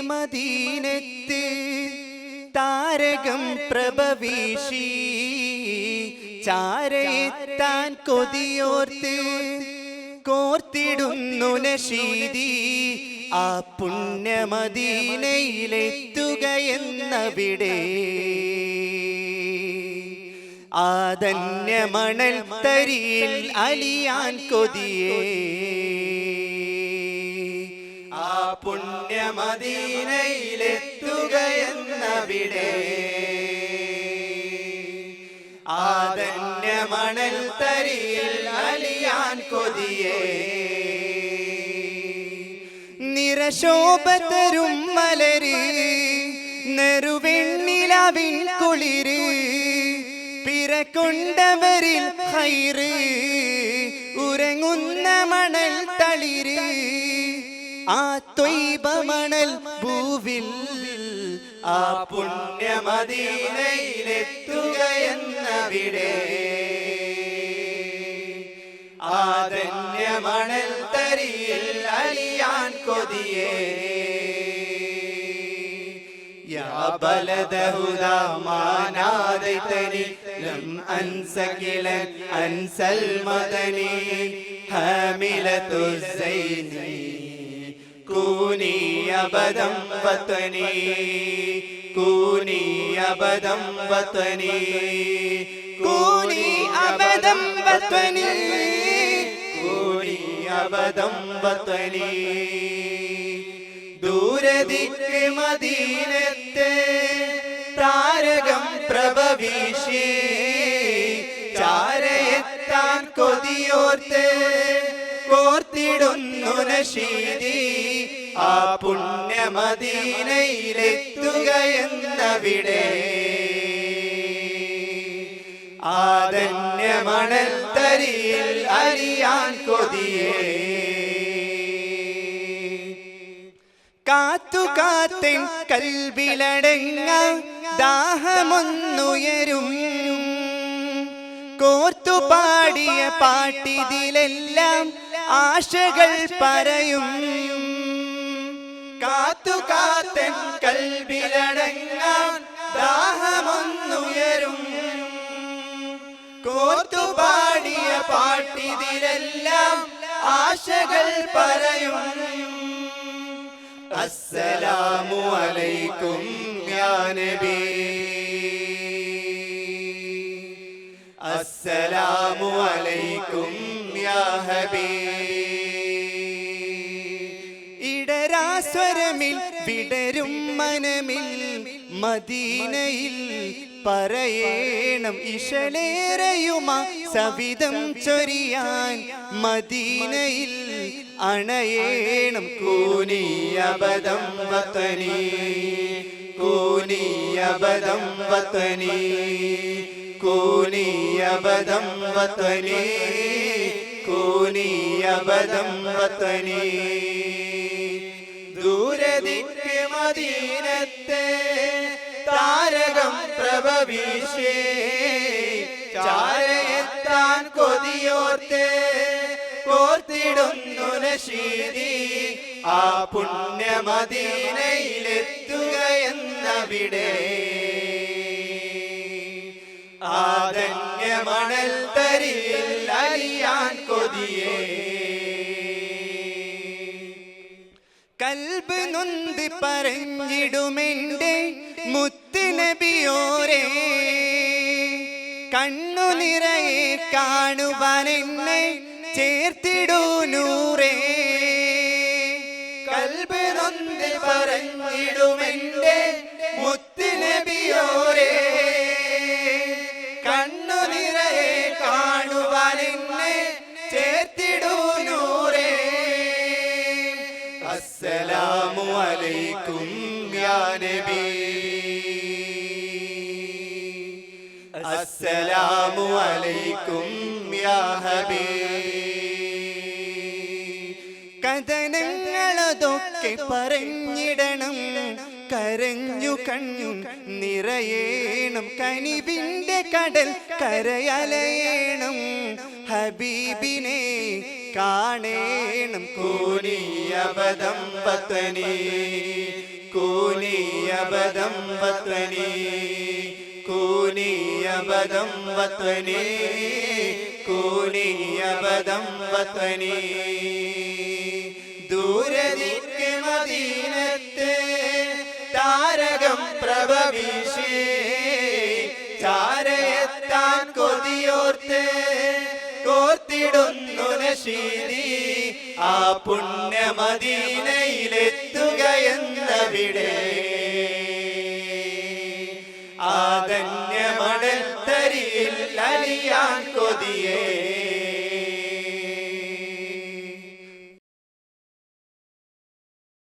മദീനത്ത് താരകം പ്രഭവീശി ചാരയെത്താൻ കൊതിയോർത്ത് കോർത്തിടുന്നു നശീതി ആ പുണ്യ മദീനയിലെത്തുകയെന്നവിടെ ആദന്യ മണൽ തരിയിൽ അലിയാൻ കൊതിയേ ആ പുണ്യ മദീനയിലെത്തുകയെന്നവിടെ ആദന്യ മണൽ തരിയിൽ അലിയാൻ കൊതിയേ നിറശോഭതരും മലര് നെറുവെണ്ണിലാവിൻ കുളിര് പിറക്കൊണ്ടവരിൽ ഹൈറ് ഉറങ്ങുന്ന മണൽ തളിര് ആ ത്വയ്ബ മണൽ ഭൂവിൽ ആ പുണ്യ മദീനയിലെത്തുകയെന്നവിടെ ആദന്യ മണൽ തരിയിൽ അലിയാൻ കൊതിയേ യാ ബലദഹുദാ മാനാദൈതനി ലം അൻസകിലൻ അൻസൽ മദനി ഹാമിലതുസ്സൈനി കൂനി അബദം വതനി കൂനി അബദം വതനി കൂനി അബദം വതനി കൂനി അബദം വതനി ദൂരദിക്ക് മദീനത്തെ താരകം പ്രഭവീശി ചാരയെത്താൻ കൊതിയോർത്ത് കോർത്തിടുന്നു നശീതി ആ പുണ്യ മദീനയിലെത്തുകയെന്നവിടെ ആദന്യ മണൽ തരിയിൽ അലിയാൻ കൊതിയേ കാത്തു കാത്തിൻ കൽവിലടങ്ങ ദാഹമൊന്നുയരും കോർത്തു പാടിയ പാട്ടിതിലെല്ലാം ആശകൾ പറയും കാത്തു കാത്തൻ കൽവിലടങ്ങ ദാഹമൊന്നുയരും കോർത്തു പാടിയ പാട്ടിതിലെല്ലാം ആശകൾ പറയും അസ്സലാമു അലൈക്കും യാ നബി അസ്സലാമു അലൈക്കും യാ ഹബീബ് ഇടരാസ്വരമിൽ വിടരും മനമിൽ മദീനയിൽ പറയേണം ഇശലേറയുമ സവിധം ചൊരിയാൻ മദീനയിൽ അണയേണം കൂനി അബദം വതനി കൂനി അബദം വതനി കൂനി അബദം വതനി കൂനി അബദം വതനി ദൂരദിക്ക് മദീനത്തെ താരകം പ്രഭവീശി ചാരയെത്താൻ കൊതിയോർത്ത് കോർത്തിടുന്നു നശീതി ആ പുണ്യ മദീനയിലെത്തുകയെന്നവിടെ ആദന്യ മണൽ തരിയിൽ അലിയാൻ കൊതിയേ കൽബ് നൊന്ത് പറഞ്ഞിടുമെന്റെ മുത്ത് നബിയോരേ കണ്ണു നിറയെ കാണുവാൻ എന്നെ ചേർത്തിടൂ നൂറേ കൽബ് നൊന്ത് പറഞ്ഞിടുമെന്റെ മുത്ത് നബിയോരേ കണ്ണു നിറയെ കാണുവാൻ എന്നെ ചേർത്തിടൂ നൂറേ അസ്സലാമു അലൈക്കും യാ നബി അസ്സലാമു അലൈക്കും യാ ഹബീബ് കഥനങ്ങളതൊക്കെ പറഞ്ഞിടണം കരഞ്ഞു കണ്ണു നിറയേണം കനിവിന്റെ കടൽ കരയലയേണം ഹബീബിനെ കാണേണം കൂനി അബദം വതനി അബദം വത്വനി കൂനി അബദം വത്വനി കൂനി അബദം വത്വനി ദൂരദിക്ക് മദീനത്തെ താരകം പ്രഭവീശി ചാരയെത്താൻ കൊതിയോർത്ത് കോർത്തിടുന്നു നശീദി ആ പുണ്യ മദീനയിലെത്തുകയെന്നവിടെ